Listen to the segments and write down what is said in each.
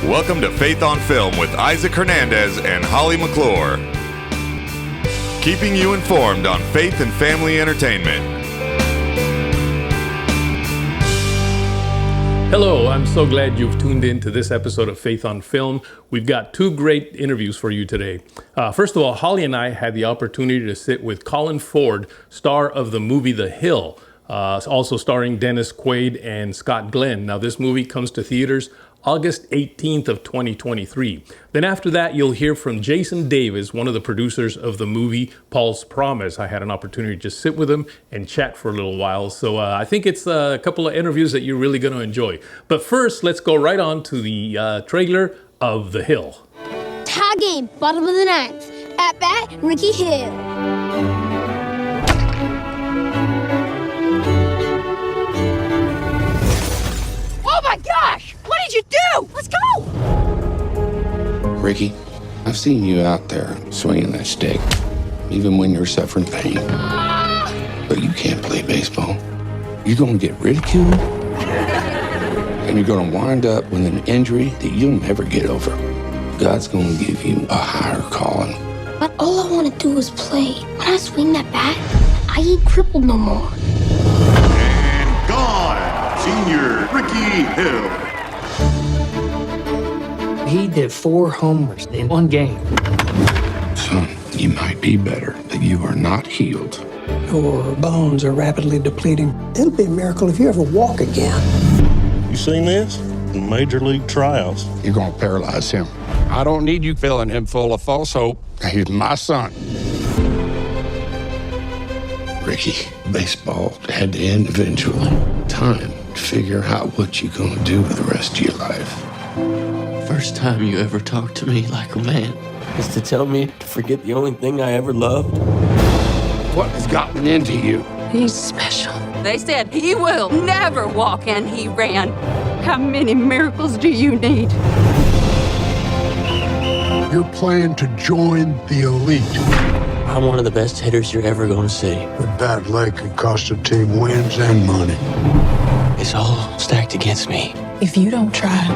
Welcome to Faith on Film with Isaac Hernandez and Holly McClure. Keeping you informed on faith and family entertainment. Hello, I'm so glad you've tuned in to this episode of Faith on Film. We've got two great interviews for you today. First of all, Holly and I had the opportunity to sit with Colin Ford, star of the movie The Hill, also starring Dennis Quaid and Scott Glenn. Now, this movie comes to theaters August 18th of 2023. Then after that, you'll hear from Jason Davis, one of the producers of the movie Paul's Promise. I had an opportunity to just sit with him and chat for a little while. So I think it's a couple of interviews that you're really going to enjoy. But first, let's go right on to the trailer of The Hill. Tie game, bottom of the ninth. At bat, Ricky Hill. Oh my gosh! What did you do? Let's go! Ricky, I've seen you out there swinging that stick, even when you're suffering pain. But you can't play baseball. You're going to get ridiculed, and you're going to wind up with an injury that you'll never get over. God's going to give you a higher calling. But all I want to do is play. When I swing that bat, I ain't crippled no more. And gone, senior Ricky Hill. He did 4 homers in one game. Son, you might be better, but you are not healed. Your bones are rapidly depleting. It'll be a miracle if you ever walk again. You seen this? The Major League tryouts. You're going to paralyze him. I don't need you filling him full of false hope. He's my son. Ricky, baseball had to end eventually. Time to figure out what you're going to do with the rest of your life. First time you ever talked to me like a man is to tell me to forget the only thing I ever loved. What has gotten into you? He's special. They said he will never walk, and he ran. How many miracles do you need? You're playing to join the elite. I'm one of the best hitters you're ever going to see. A bad leg can cost a team wins and money. It's all stacked against me. If you don't try,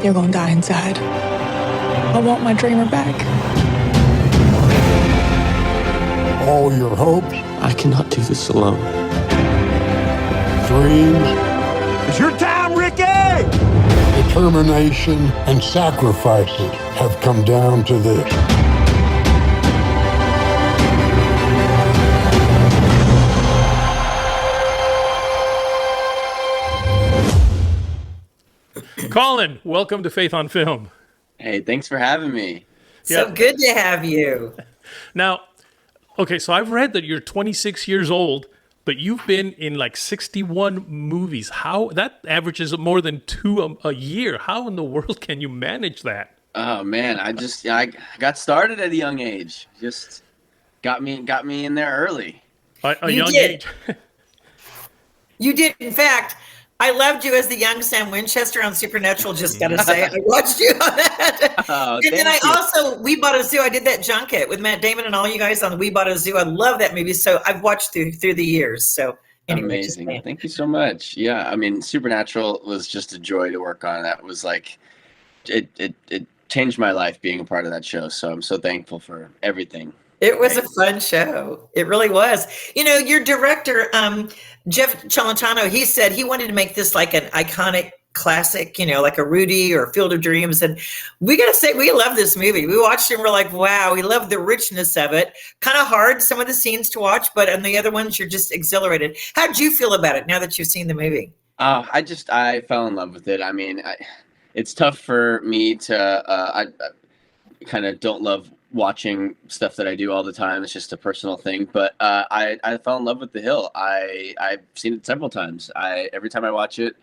you're gonna die inside. I want my dreamer back. All your hopes, I cannot do this alone. dreams, It's your time, Ricky! determination, and sacrifices have come down to this. Colin, welcome to Faith on Film. Hey, thanks for having me. So good to have you. Now, okay, so I've read that you're 26 years old, but you've been in like 61 movies. How that averages more than 2 a year. How in the world can you manage that? Oh man, I got started at a young age. Just got me in there early. A You young did. age. You did, in fact. I loved you as the young Sam Winchester on Supernatural, just gotta say. I watched you on that. Oh, and then thank you. We Bought a Zoo. I did that junket with Matt Damon and all you guys on We Bought a Zoo. I love that movie. So I've watched through the years. So anyway, Amazing. Thank you so much. Yeah, I mean, Supernatural was just a joy to work on. That was like, it changed my life being a part of that show. So I'm so thankful for everything. It was a fun show. It really was. You know, your director, Jeff Celentano, he said he wanted to make this like an iconic classic, you know, like a Rudy or Field of Dreams. And we got to say, we love this movie. We watched it and we're like, wow, we love the richness of it. Kind of hard, some of the scenes to watch, but on the other ones, you're just exhilarated. How'd you feel about it now that you've seen the movie? I fell in love with it. I mean, it's tough for me to, I kind of don't love watching stuff that I do all the time. It's just a personal thing, but I fell in love with The Hill. I've seen it several times. Every time I watch it,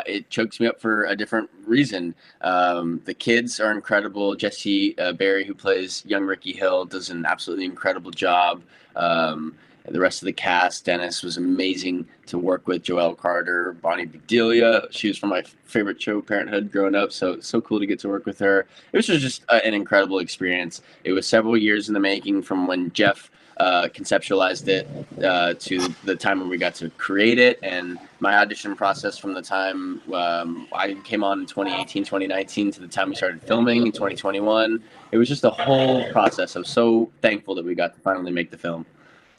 it chokes me up for a different reason. The kids are incredible. Jesse Barry, who plays young Ricky Hill, does an absolutely incredible job. The rest of the cast, Dennis was amazing to work with. Joelle Carter, Bonnie Bedelia, she was from my favorite show, Parenthood, growing up. So cool to get to work with her. It was just an incredible experience. It was several years in the making from when Jeff conceptualized it to the time when we got to create it. And my audition process from the time I came on in 2018, 2019 to the time we started filming in 2021, it was just a whole process. I'm so thankful that we got to finally make the film.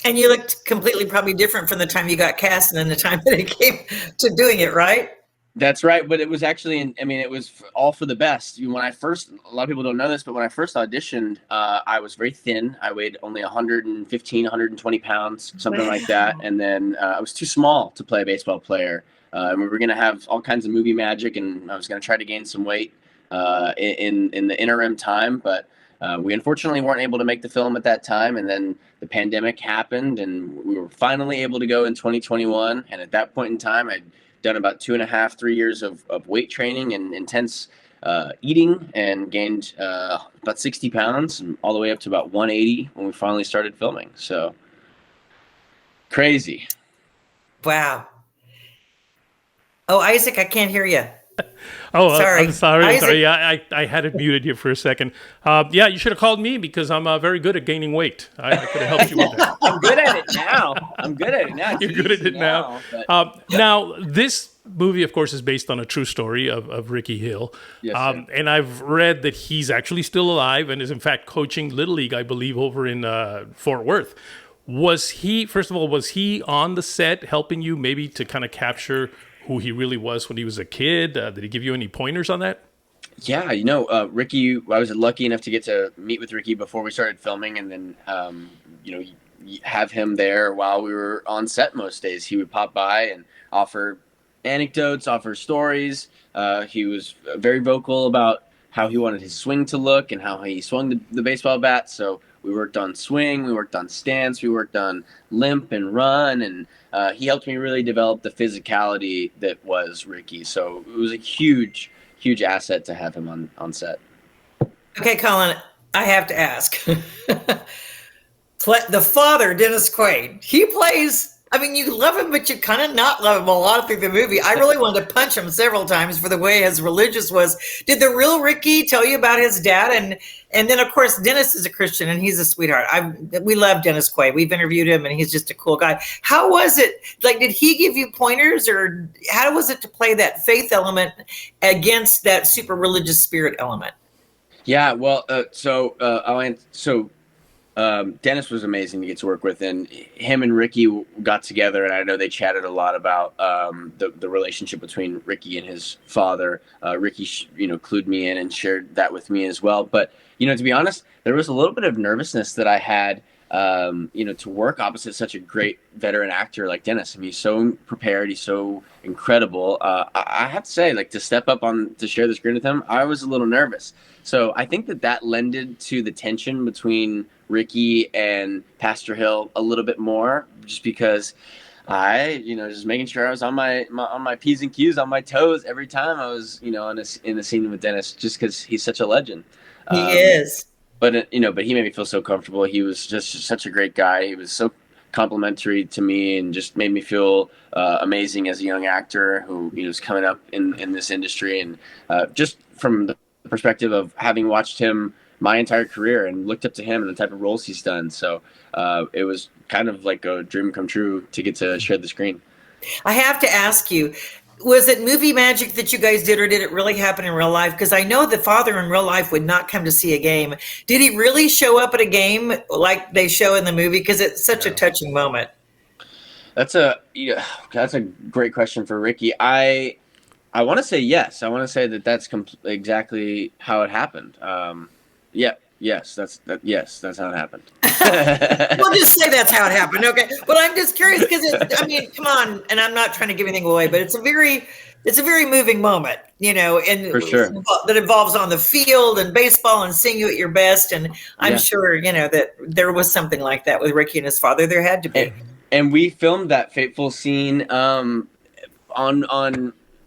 And you looked completely probably different from the time you got cast and then the time that it came to doing it, right? That's right, but it was actually, it was all for the best. A lot of people don't know this, but when I first auditioned, I was very thin. I weighed only 115, 120 pounds, something like that. And then I was too small to play a baseball player. And we were going to have all kinds of movie magic, and I was going to try to gain some weight in the interim time. But we unfortunately weren't able to make the film at that time. And then the pandemic happened, and we were finally able to go in 2021. And at that point in time, I'd done about 2.5, 3 years of weight training and intense eating, and gained about 60 pounds, and all the way up to about 180 when we finally started filming. So crazy. Wow. Oh, Isaac, I can't hear you. Oh, sorry. I'm sorry. Isaac. Sorry. Yeah, I had it muted here for a second. Yeah, you should have called me because I'm very good at gaining weight. I could have helped you with that. I'm good at it now. You're good at it now. Now, this movie, of course, is based on a true story of Ricky Hill. Yes, sir. And I've read that he's actually still alive and is, in fact, coaching Little League, I believe, over in Fort Worth. Was he on the set helping you maybe to kind of capture who he really was when he was a kid? Did he give you any pointers on that? Yeah, Ricky, I was lucky enough to get to meet with Ricky before we started filming, and then, have him there while we were on set most days. He would pop by and offer anecdotes, offer stories. He was very vocal about how he wanted his swing to look and how he swung the baseball bat. So we worked on swing, we worked on stance, we worked on limp and run, and he helped me really develop the physicality that was Ricky. So it was a huge, huge asset to have him on set. Okay, Colin, I have to ask. The father, Dennis Quaid, he plays, you love him, but you kind of not love him a lot through the movie. I really wanted to punch him several times for the way his religious was. Did the real Ricky tell you about his dad? And then, of course, Dennis is a Christian, and he's a sweetheart. We love Dennis Quaid. We've interviewed him, and he's just a cool guy. How was it? Did he give you pointers, or how was it to play that faith element against that super religious spirit element? Yeah, well, Dennis was amazing to get to work with, and him and Ricky got together, and I know they chatted a lot about the relationship between Ricky and his father. Ricky, clued me in and shared that with me as well. But, to be honest, there was a little bit of nervousness that I had, to work opposite such a great veteran actor like Dennis. He's so prepared. He's so incredible. I have to say, to step up to share the screen with him, I was a little nervous. So I think that lended to the tension between Ricky and Pastor Hill a little bit more, just because I, just making sure I was on my P's and Q's, on my toes every time I was, in the scene with Dennis, just because he's such a legend. He is. But he made me feel so comfortable. He was just such a great guy. He was so complimentary to me and just made me feel amazing as a young actor who is coming up in this industry. And just from the perspective of having watched him my entire career and looked up to him and the type of roles he's done. So it was kind of like a dream come true to get to share the screen. I have to ask you, was it movie magic that you guys did, or did it really happen in real life? Because I know the father in real life would not come to see a game. Did he really show up at a game like they show in the movie? Because it's such a touching moment. That's a great question for Ricky. I want to say yes. I want to say that's exactly how it happened. Yes, that's how it happened. We'll just say that's how it happened, okay? But I'm just curious because come on, and I'm not trying to give anything away, but it's a very moving moment, and for sure, that involves on the field and baseball and seeing you at your best. And I'm sure that there was something like that with Ricky and his father. There had to be. And we filmed that fateful scene on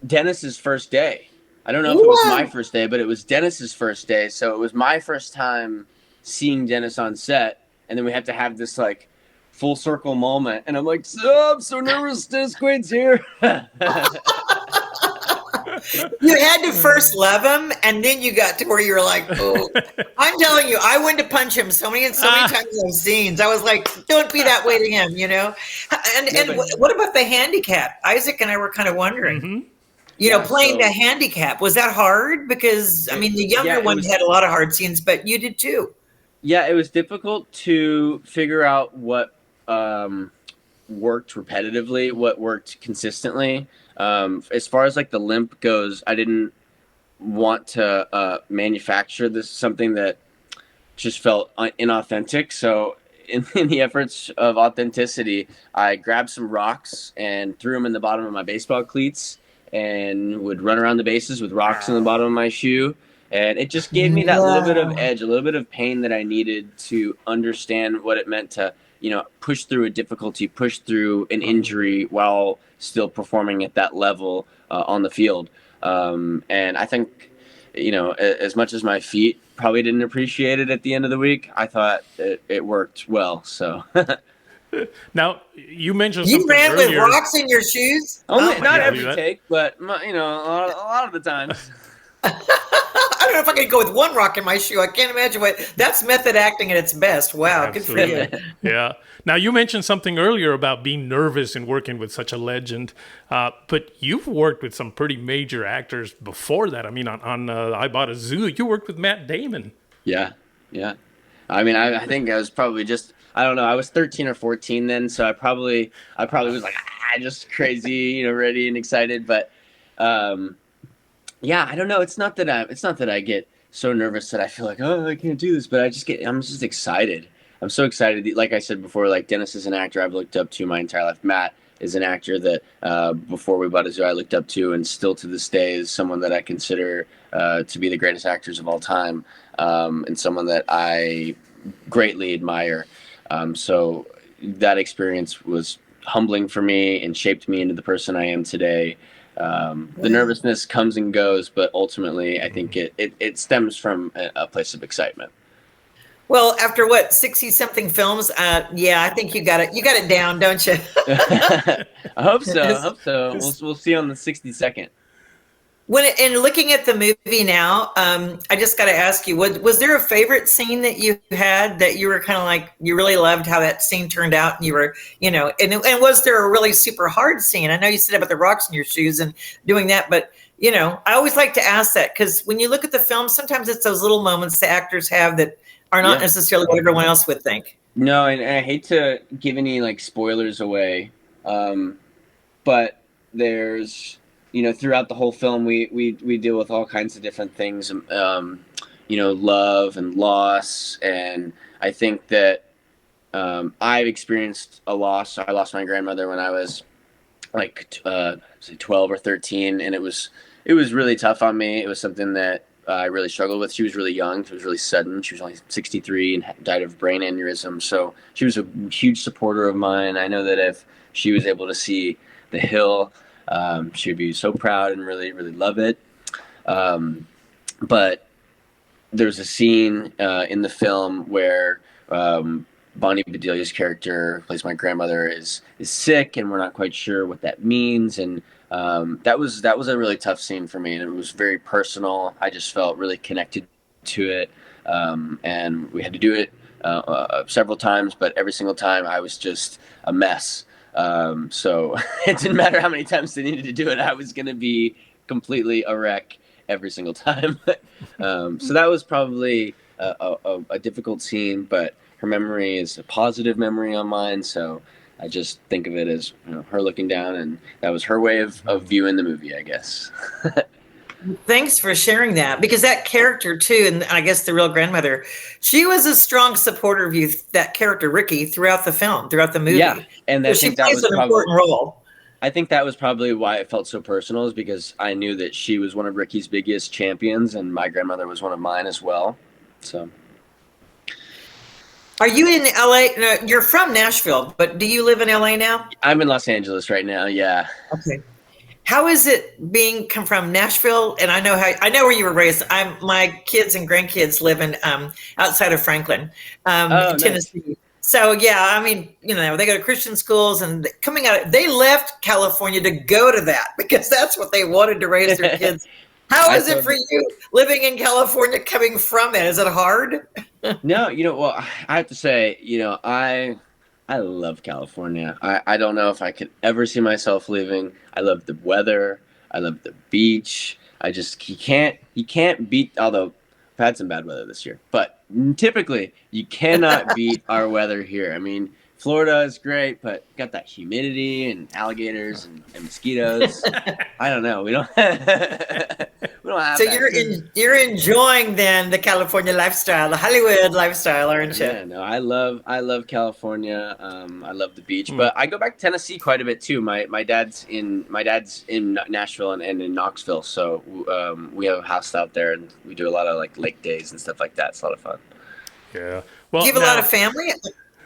Dennis's first day. I don't know if it was my first day, but it was Dennis's first day. So it was my first time seeing Dennis on set. And then we had to have this full circle moment. And I'm like, I'm so nervous. Dennis Quaid's here. You had to first love him, and then you got to where you were like, oh, I'm telling you, I wanted to punch him so many times in those scenes. I was like, don't be that way to him, you know? And what about the handicap? Isaac and I were kind of wondering, you know, playing the handicap, was that hard? Because, I mean, the younger one had a lot of hard scenes, but you did too. Yeah, it was difficult to figure out what worked repetitively, what worked consistently. As far as like the limp goes, I didn't want to manufacture something that just felt inauthentic. So in the efforts of authenticity, I grabbed some rocks and threw them in the bottom of my baseball cleats and would run around the bases with rocks in the bottom of my shoe. And it just gave me that little bit of edge, a little bit of pain that I needed to understand what it meant to, you know, push through a difficulty, push through an injury while still performing at that level on the field. And I think, you know, as much as my feet probably didn't appreciate it at the end of the week, I thought it worked well. So now you mentioned you something ran earlier. with rocks in your shoes. Only not every take, but you know, a lot of the times. I don't know if I could go with one rock in my shoe. I can't imagine that's method acting at its best. Wow, Absolutely. Good for you. Yeah. Now you mentioned something earlier about being nervous in working with such a legend, but you've worked with some pretty major actors before that. I mean, on I Bought a Zoo, you worked with Matt Damon. Yeah. I mean, I think I was probably just, I don't know, I was 13 or 14 then, so I probably was like just crazy, you know, ready and excited, but. Yeah, I don't know. It's not that I get so nervous that I feel like, oh, I can't do this, but I'm just excited. I'm so excited. Like I said before, like Dennis is an actor I've looked up to my entire life. Matt is an actor that before We Bought a Zoo I looked up to, and still to this day is someone that I consider to be the greatest actors of all time, and someone that I greatly admire. So that experience was humbling for me and shaped me into the person I am today. The nervousness comes and goes, but ultimately I think it stems from a place of excitement. Well, after 60 something films, I think you got it down, don't you? I hope so. We'll see on the 62nd. In looking at the movie now, I just got to ask you, was there a favorite scene that you had that you were kind of like, you really loved how that scene turned out, and you were, you know, and was there a really super hard scene? I know you said about the rocks in your shoes and doing that, but you know, I always like to ask that, because when you look at the film, sometimes it's those little moments the actors have that are not necessarily what everyone else would think. No, and I hate to give any like spoilers away, but there's, you know, throughout the whole film, we deal with all kinds of different things, you know, love and loss. And I think that I've experienced a loss. I lost my grandmother when I was like 12 or 13, and it was really tough on me. It was something that I really struggled with. She was really young. It was really sudden. She was only 63 and died of brain aneurysm. So she was a huge supporter of mine. I know that if she was able to see the hill, she would be so proud and really, really love it. But there's a scene in the film where Bonnie Bedelia's character, who plays my grandmother, is sick, and we're not quite sure what that means. And that was a really tough scene for me, and it was very personal. I just felt really connected to it, and we had to do it several times, but every single time I was just a mess. So it didn't matter how many times they needed to do it. I was going to be completely a wreck every single time. So that was probably a difficult scene, but her memory is a positive memory on mine. So I just think of it as, you know, her looking down, and that was her way of viewing the movie, I guess. Thanks for sharing that, because that character too, and I guess the real grandmother, she was a strong supporter of you, that character Ricky, throughout the film, throughout the movie. Yeah, and she plays an important role. I think that was probably why it felt so personal, is because I knew that she was one of Ricky's biggest champions, and my grandmother was one of mine as well. So, are you in LA? No, you're from Nashville, but do you live in LA now? I'm in Los Angeles right now. Yeah. Okay. How is it come from Nashville? And I know where you were raised. My kids and grandkids live in outside of Franklin, Tennessee. Nice. So yeah, I mean, they go to Christian schools, and coming out, they left California to go to that because that's what they wanted to raise their kids. How is it for you living in California, coming from it? Is it hard? No, well, I have to say, I love California. I don't know if I could ever see myself leaving. I love the weather. I love the beach. You can't beat, although I've had some bad weather this year, but typically you cannot beat our weather here. I mean, Florida is great, but got that humidity and alligators and mosquitoes. I don't know. We don't have So that. you're enjoying then the California lifestyle, the Hollywood lifestyle, aren't you? Yeah, no, I love California. I love the beach, but I go back to Tennessee quite a bit too. My dad's in Nashville and in Knoxville, so we have a house out there, and we do a lot of like lake days and stuff like that. It's a lot of fun. Yeah. Well, do you have a lot of family?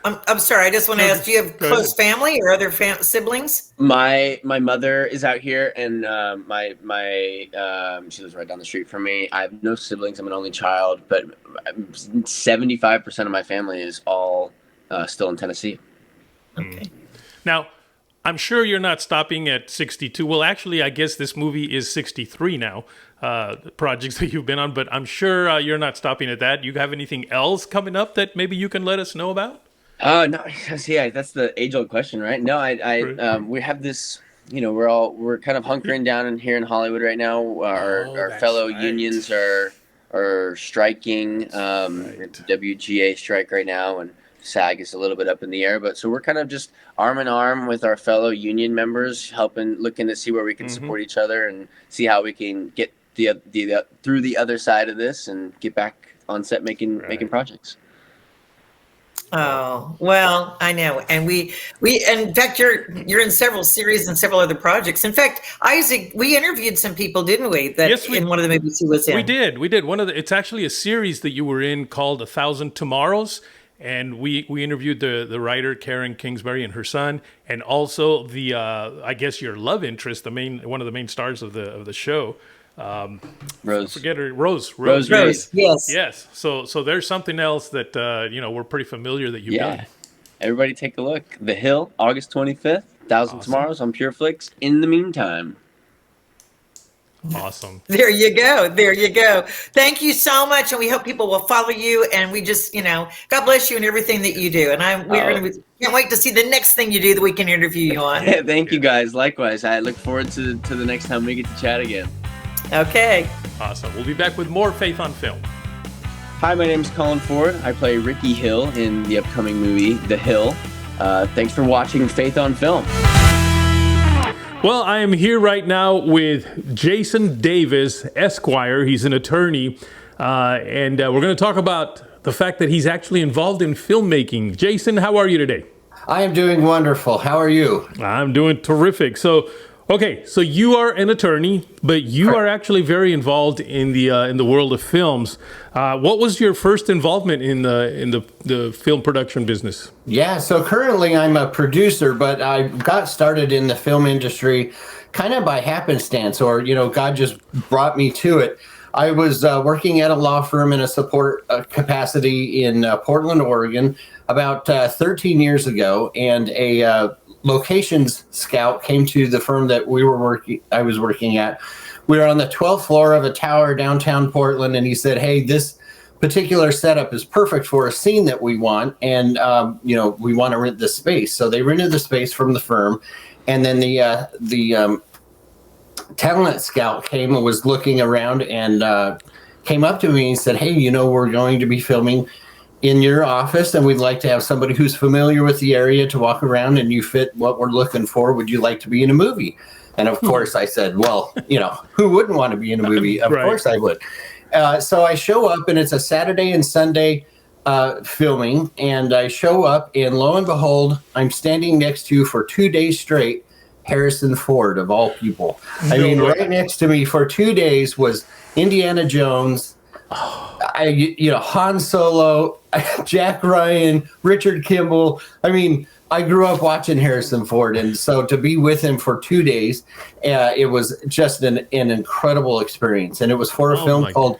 I'm sorry. I just want to ask: do you have close family or other siblings? My mother is out here, and she lives right down the street from me. I have no siblings. I'm an only child, but 75% of my family is all still in Tennessee. Okay. Now, I'm sure you're not stopping at 62. Well, actually, I guess this movie is 63 now. The projects that you've been on, but I'm sure you're not stopping at that. You have anything else coming up that maybe you can let us know about? No, yeah, that's the age-old question, right? No, we have this, we're kind of hunkering down in here in Hollywood right now. Our fellow unions are striking. WGA strike right now, and SAG is a little bit up in the air. But so we're kind of just arm in arm with our fellow union members, looking to see where we can support each other and see how we can get through the other side of this and get back on set making projects. Oh, well, I know. And we in fact, you're in several series and several other projects. In fact, Isaac, we interviewed some people, didn't we? In one of the movies he was in. We did. It's actually a series that you were in called 1,000 Tomorrows. And we interviewed the writer, Karen Kingsbury, and her son, and also the, I guess your love interest, one of the main stars of the show. Rose. I forget her. Rose. Yes. So there's something else that we're pretty familiar that you've done. Everybody take a look. The Hill, August 25th. 1,000 Tomorrows on PureFlix. In the meantime. Awesome. There you go. Thank you so much, and we hope people will follow you. And we just, God bless you and everything that you do. And can't wait to see the next thing you do that we can interview you on. Thank you guys. Likewise, I look forward to the next time we get to chat again. Okay. Awesome. We'll be back with more Faith on Film. Hi, my name is Colin Ford. I play Ricky Hill in the upcoming movie, The Hill. Thanks for watching Faith on Film. Well, I am here right now with Jason Davis, Esquire. He's an attorney, and we're going to talk about the fact that he's actually involved in filmmaking. Jason, how are you today? I am doing wonderful. How are you? I'm doing terrific. So you are an attorney, but you are actually very involved in the world of films. What was your first involvement in the film production business? Yeah, so currently I'm a producer, but I got started in the film industry kind of by happenstance, or God just brought me to it. I was working at a law firm in a support capacity in Portland, Oregon, about 13 years ago, and a locations scout came to the firm that I was working at. We were on the 12th floor of a tower downtown Portland, and he said, "Hey, this particular setup is perfect for a scene that we want, and we want to rent the space." So they rented the space from the firm, and then the talent scout came and was looking around and came up to me and said, "Hey, we're going to be filming in your office, and we'd like to have somebody who's familiar with the area to walk around, and you fit what we're looking for. Would you like to be in a movie?" And of course I said, well, who wouldn't want to be in a movie? Of course I would. So I show up, and it's a Saturday and Sunday filming, and I show up, and lo and behold, I'm standing next to, for 2 days straight, Harrison Ford, of all people. Right next to me for 2 days was Indiana Jones, Han Solo, Jack Ryan, Richard Kimball. I grew up watching Harrison Ford, and so to be with him for 2 days, it was just an incredible experience. And it was for a film called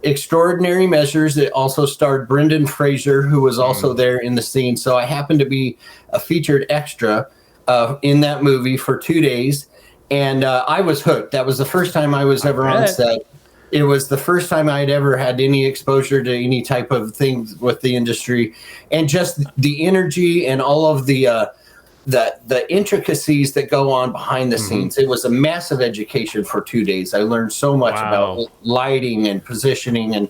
Extraordinary Measures. It also starred Brendan Fraser, who was also there in the scene. So I happened to be a featured extra in that movie for 2 days. And I was hooked. That was the first time I was ever on set. It was the first time I'd ever had any exposure to any type of things with the industry, and just the energy and all of the intricacies that go on behind the scenes. It was a massive education for 2 days. I learned so much about lighting and positioning and,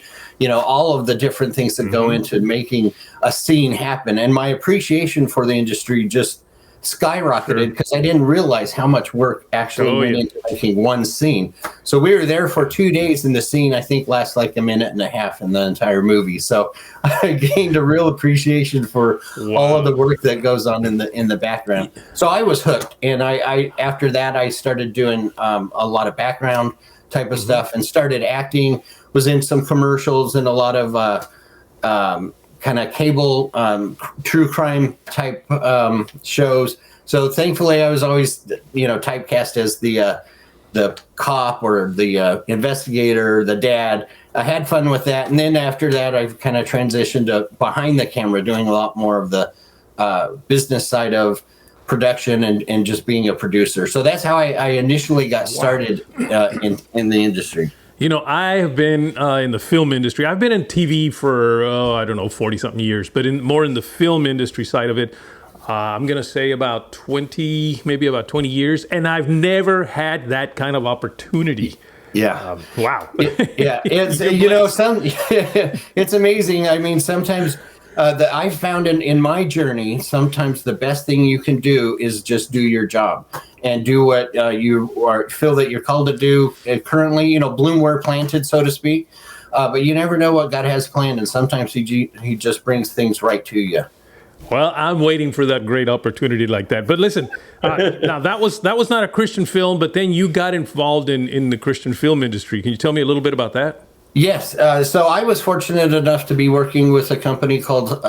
all of the different things that go into making a scene happen. And my appreciation for the industry just skyrocketed because I didn't realize how much work actually went into making one scene. So we were there for 2 days, and the scene I think lasts like a minute and a half in the entire movie. So I gained a real appreciation for all of the work that goes on in the background. So I was hooked, and I after that I started doing a lot of background type of stuff and started acting. Was in some commercials and a lot of kind of cable true crime type shows. So thankfully I was always typecast as the cop or the investigator, the dad. I had fun with that, and then after that I've kind of transitioned to behind the camera, doing a lot more of the business side of production and just being a producer. So that's how I initially got started in the industry. I have been in the film industry. I've been in TV for, 40-something years, but more in the film industry side of it, I'm going to say about 20 years, and I've never had that kind of opportunity. Yeah. Wow. It's, it's amazing. I mean, sometimes I found in my journey, sometimes the best thing you can do is just do your job and do what you feel that you're called to do. And currently, bloom where planted, so to speak. But you never know what God has planned, and sometimes He just brings things right to you. Well, I'm waiting for that great opportunity like that. But listen, now that was not a Christian film, but then you got involved in the Christian film industry. Can you tell me a little bit about that? Yes. So I was fortunate enough to be working with a company called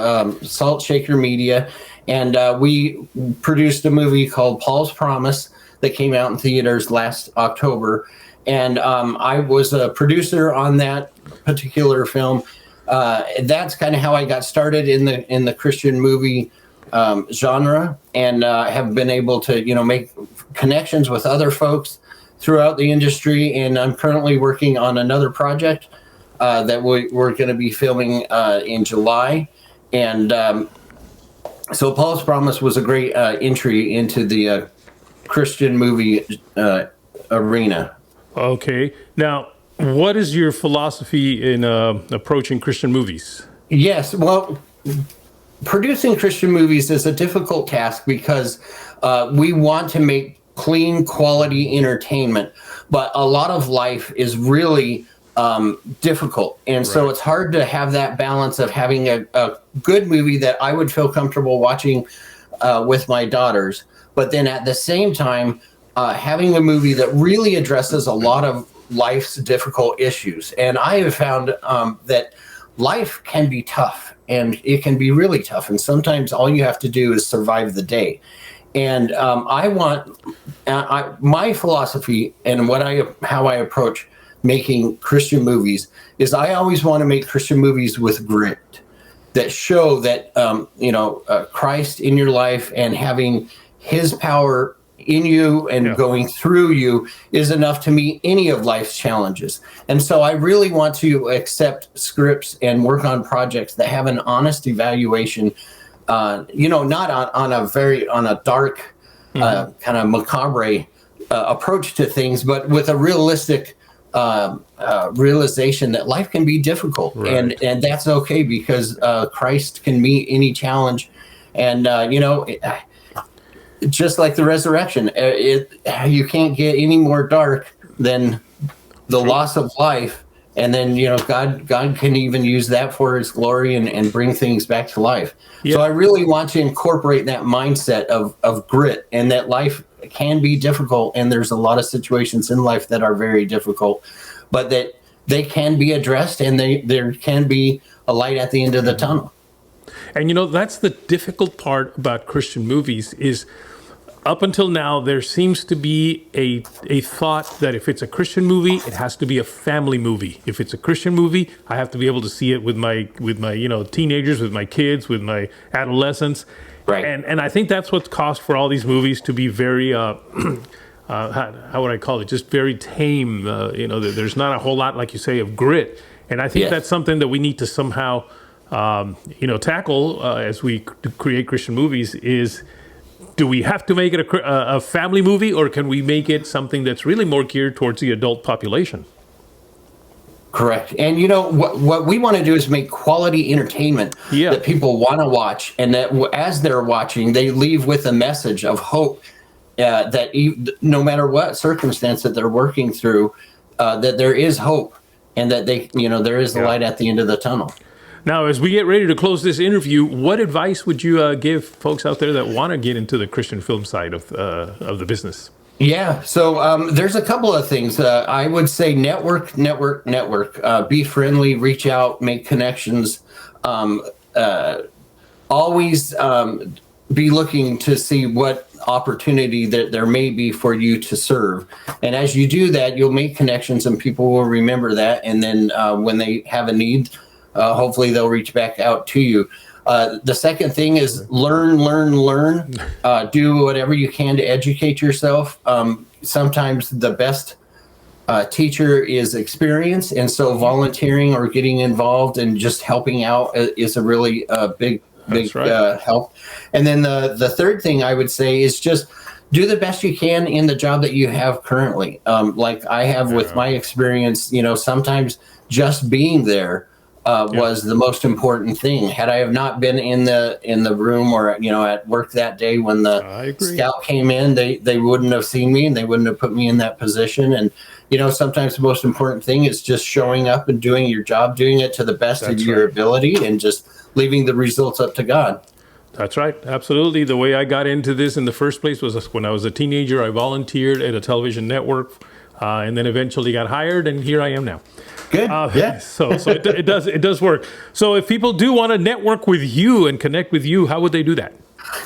Salt Shaker Media, and we produced a movie called Paul's Promise that came out in theaters last October. And I was a producer on that particular film. That's kind of how I got started in the Christian movie genre, and have been able to make connections with other folks throughout the industry. And I'm currently working on another project that we're going to be filming in July. And so Paul's Promise was a great entry into the Christian movie arena. Okay. Now, what is your philosophy in approaching Christian movies? Yes. Well, producing Christian movies is a difficult task because we want to make clean, quality entertainment, but a lot of life is really difficult. And so it's hard to have that balance of having a good movie that I would feel comfortable watching with my daughters, but then at the same time, having a movie that really addresses a lot of life's difficult issues. And I have found that life can be tough, and it can be really tough. And sometimes all you have to do is survive the day. And my philosophy and how I approach making Christian movies is I always want to make Christian movies with grit that show that, Christ in your life and having His power in you and going through you is enough to meet any of life's challenges. And so I really want to accept scripts and work on projects that have an honest evaluation, not on a dark, kind of macabre approach to things, but with a realistic realization that life can be difficult, and that's okay because Christ can meet any challenge. And just like the resurrection, you can't get any more dark than the loss of life. And then, God can even use that for His glory and bring things back to life. So I really want to incorporate that mindset of grit, and that life can be difficult. And there's a lot of situations in life that are very difficult, but that they can be addressed, and there can be a light at the end of the tunnel. And that's the difficult part about Christian movies is up until now, there seems to be a thought that if it's a Christian movie, it has to be a family movie. If it's a Christian movie, I have to be able to see it with my teenagers, with my kids, with my adolescents. Right. And I think that's what's caused for all these movies to be very, how would I call it? Just very tame. There's not a whole lot, like you say, of grit. And I think that's something that we need to somehow, tackle as we create Christian movies is, do we have to make it a family movie, or can we make it something that's really more geared towards the adult population? Correct. And what we want to do is make quality entertainment that people want to watch, and that as they're watching, they leave with a message of hope that no matter what circumstance that they're working through, that there is hope, and that there is the light at the end of the tunnel. Now, as we get ready to close this interview, what advice would you give folks out there that want to get into the Christian film side of the business? Yeah, so there's a couple of things. I would say network. Be friendly, reach out, make connections. Always be looking to see what opportunity that there may be for you to serve. And as you do that, you'll make connections and people will remember that. And then when they have a need, hopefully they'll reach back out to you. The second thing is learn. Do whatever you can to educate yourself. Sometimes the best teacher is experience. And so volunteering or getting involved and just helping out is a really big help. And then the third thing I would say is just do the best you can in the job that you have currently. Like I have with my experience, sometimes just being there was the most important thing. Had I have not been in the room or at work that day when the scout came in, they wouldn't have seen me and they wouldn't have put me in that position. And sometimes the most important thing is just showing up and doing your job, doing it to the best of your ability, and just leaving the results up to God. That's right. Absolutely. The way I got into this in the first place was when I was a teenager. I volunteered at a television network, and then eventually got hired, and here I am now. Good. So it does work. So if people do want to network with you and connect with you, how would they do that?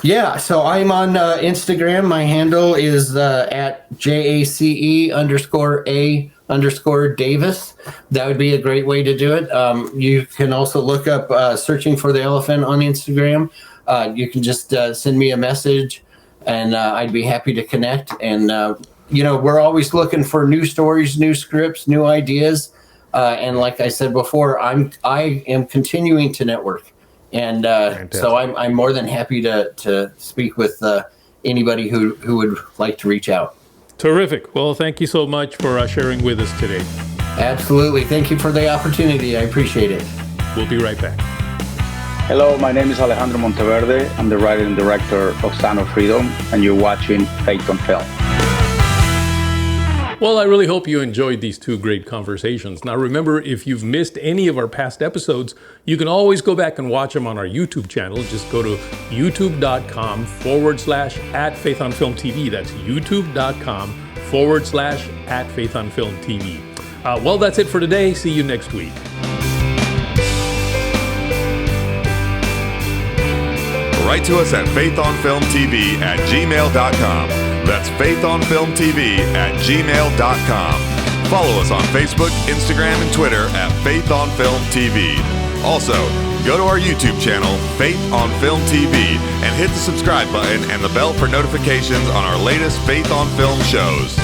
Yeah. So I'm on Instagram. My handle is at JACE_A_Davis. That would be a great way to do it. You can also look up Searching for the Elephant on Instagram. You can just send me a message, and I'd be happy to connect. And we're always looking for new stories, new scripts, new ideas. And like I said before, I am continuing to network, and so I'm more than happy to speak with anybody who would like to reach out. Terrific. Well, thank you so much for sharing with us today. Absolutely. Thank you for the opportunity. I appreciate it. We'll be right back. Hello, my name is Alejandro Monteverde. I'm the writer and director of Sound of Freedom, and you're watching Faith Unveiled. Well, I really hope you enjoyed these two great conversations. Now, remember, if you've missed any of our past episodes, you can always go back and watch them on our YouTube channel. Just go to youtube.com/@FaithUnfilmTV. That's youtube.com/@FaithUnfilmTV. Well, that's it for today. See you next week. Write to us at faithonfilmtv@gmail.com. That's faithonfilmtv@gmail.com. Follow us on Facebook, Instagram, and Twitter at Faith on Film TV. Also, go to our YouTube channel, Faith on Film TV, and hit the subscribe button and the bell for notifications on our latest Faith on Film shows.